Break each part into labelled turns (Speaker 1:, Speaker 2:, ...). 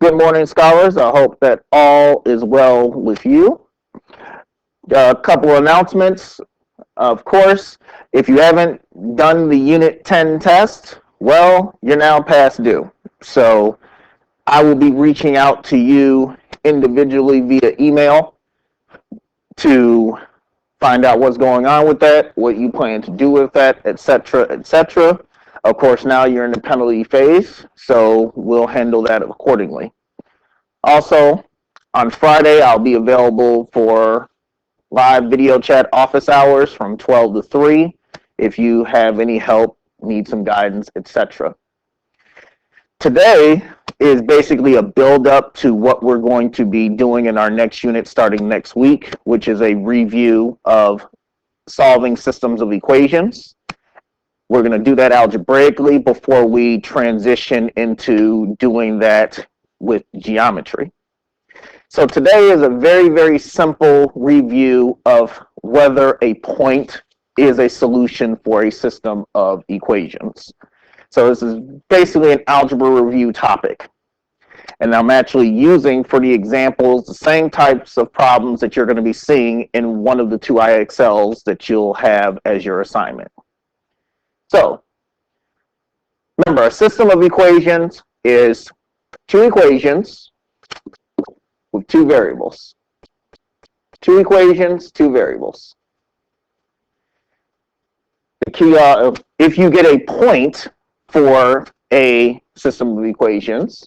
Speaker 1: Good morning, scholars. I hope that all is well with you. A couple of announcements. Of course, if you haven't done the Unit 10 test, well, you're now past due. So I will be reaching out to you individually via email to find out what's going on with that, what you plan to do with that, etc., etc. Of course, now you're in the penalty phase, so we'll handle that accordingly. Also, on Friday, I'll be available for live video chat office hours from 12 to 3 if you have any help, need some guidance, etc. Today is basically a build up to what we're going to be doing in our next unit starting next week, which is a review of solving systems of equations. We're going to do that algebraically before we transition into doing that with geometry. So today is a very, very simple review of whether a point is a solution for a system of equations. So this is basically an algebra review topic. And I'm actually using for the examples the same types of problems that you're going to be seeing in one of the two IXLs that you'll have as your assignment. So remember, a system of equations is two equations with two variables. Two equations, two variables. The key, if you get a point for a system of equations,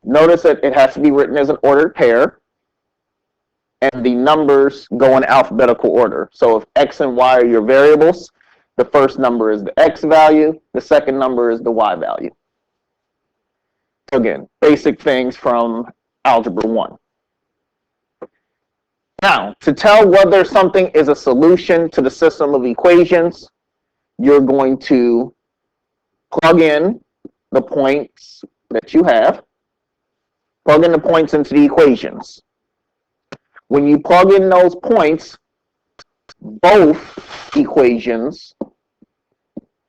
Speaker 1: notice that it has to be written as an ordered pair, and the numbers go in alphabetical order. So if x and y are your variables, the first number is the x value, the second number is the y value. Again, basic things from Algebra 1. Now, to tell whether something is a solution to the system of equations, you're going to plug in the points that you have, plug in the points into the equations. When you plug in those points, both equations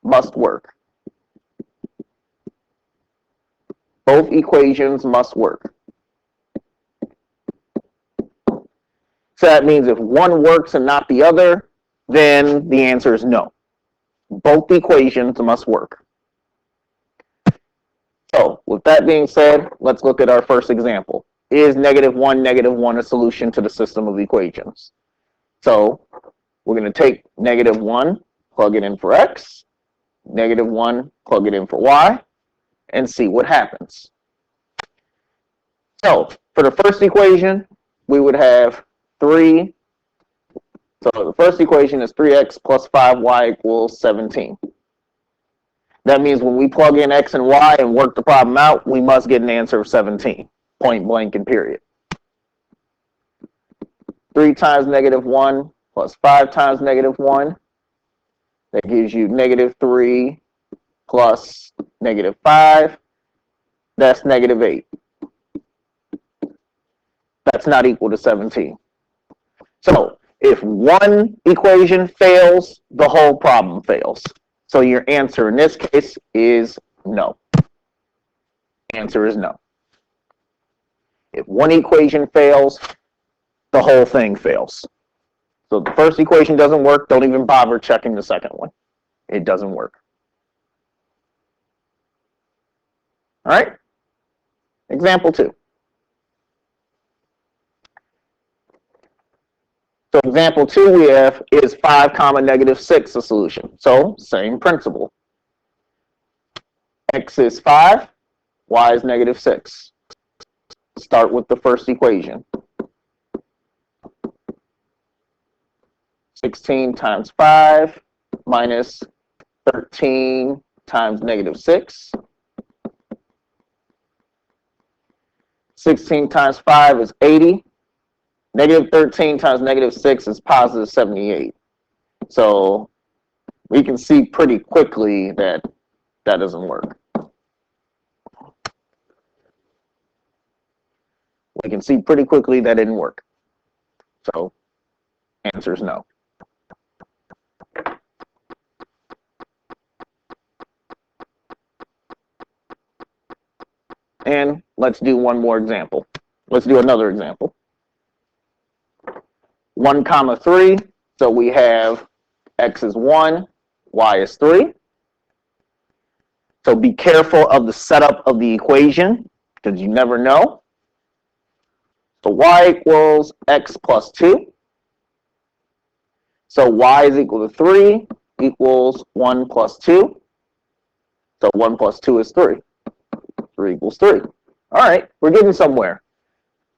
Speaker 1: must work. Both equations must work. So that means if one works and not the other, then the answer is no. Both equations must work. So with that being said, let's look at our first example. Is -1 a solution to the system of equations? So we're going to take -1, plug it in for x, -1, plug it in for y, and see what happens. So for the first equation, we would have 3. So the first equation is 3x plus 5y equals 17. That means when we plug in x and y and work the problem out, we must get an answer of 17, point blank and period. 3 times -1 plus 5 times -1, that gives you -3 plus -5, that's -8. That's not equal to 17. So if one equation fails, the whole problem fails. So your answer in this case is no. Answer is no. If one equation fails, the whole thing fails. So the first equation doesn't work, don't even bother checking the second one. It doesn't work. All right? Example 2. So example 2 we have is 5, -6 a solution. So same principle. X is 5, y is -6. Start with the first equation. 16 times 5 minus 13 times -6. 16 times 5 is 80. -13 times -6 is positive 78. So we can see pretty quickly that that doesn't work. We can see pretty quickly that didn't work. So answer is no. And let's do one more example. Let's do another example. 1, 3. So we have x is 1, y is 3. So be careful of the setup of the equation because you never know. So y equals x plus 2. So y is equal to 3 equals 1 plus 2. So 1 plus 2 is 3. 3 equals 3. All right, we're getting somewhere.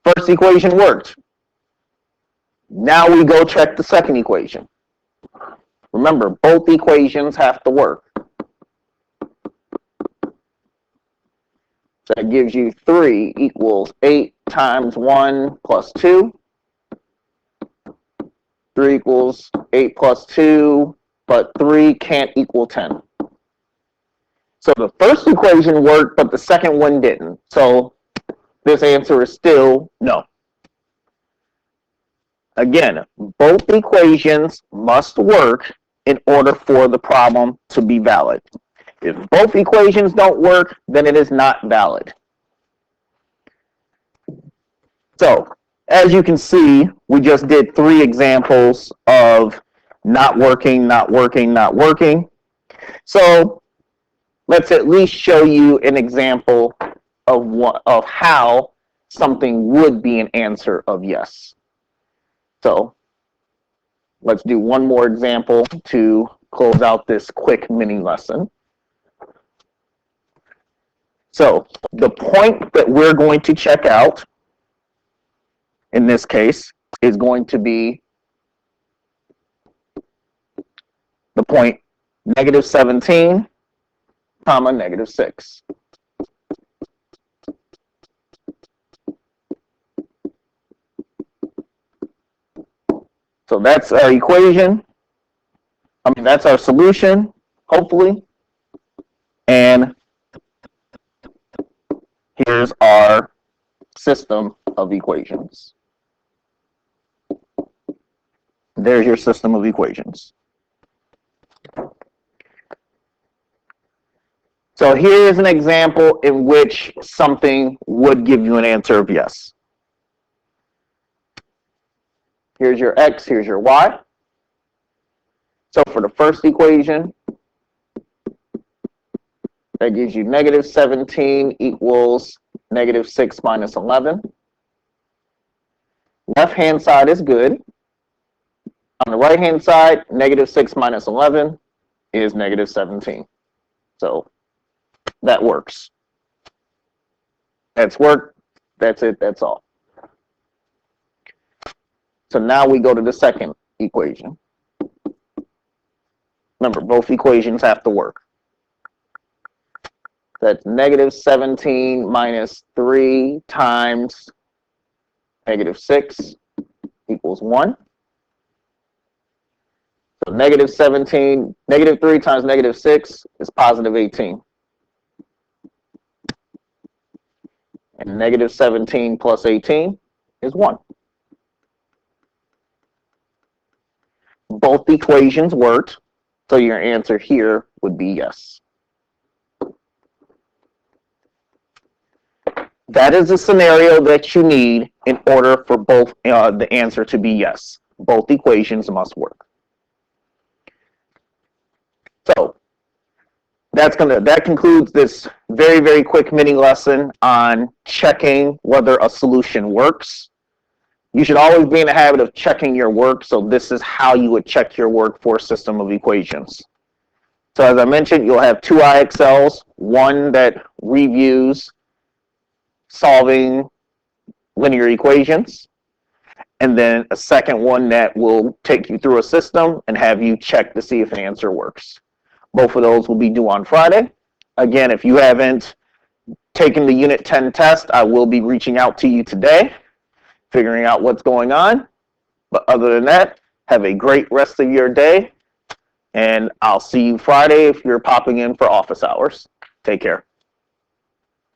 Speaker 1: First equation worked. Now we go check the second equation. Remember, both equations have to work. So that gives you 3 equals 8 times 1 plus 2. 3 equals 8 plus 2, but 3 can't equal 10. So the first equation worked, but the second one didn't. So this answer is still no. Again, both equations must work in order for the problem to be valid. If both equations don't work, then it is not valid. So, as you can see, we just did 3 examples of not working, not working, not working. So, let's at least show you an example of how something would be an answer of yes. So, let's do one more example to close out this quick mini lesson. So, the point that we're going to check out in this case is going to be the point -17, comma, -6. So that's our equation. That's our solution, hopefully. And here's our system of equations. There's your system of equations. So here's an example in which something would give you an answer of yes. Here's your x, here's your y. So for the first equation, that gives you -17 equals -6 minus 11. Left-hand side is good. On the right-hand side, -6 minus 11 is -17. So that works. That's work. That's it. That's all. So now we go to the second equation. Remember, both equations have to work. That's -17 minus 3 times -6 equals 1. So -17, -3 times -6 is +18. And -17 plus 18 is 1. Both equations worked, so your answer here would be yes. That is a scenario that you need in order for both the answer to be yes. Both equations must work. So that concludes this very, very quick mini lesson on checking whether a solution works. You should always be in the habit of checking your work, so this is how you would check your work for a system of equations. So as I mentioned, you'll have 2 IXLs, one that reviews solving linear equations, and then a second one that will take you through a system and have you check to see if an answer works. Both of those will be due on Friday. Again, if you haven't taken the Unit 10 test, I will be reaching out to you today, figuring out what's going on. But other than that, have a great rest of your day, and I'll see you Friday if you're popping in for office hours. Take care.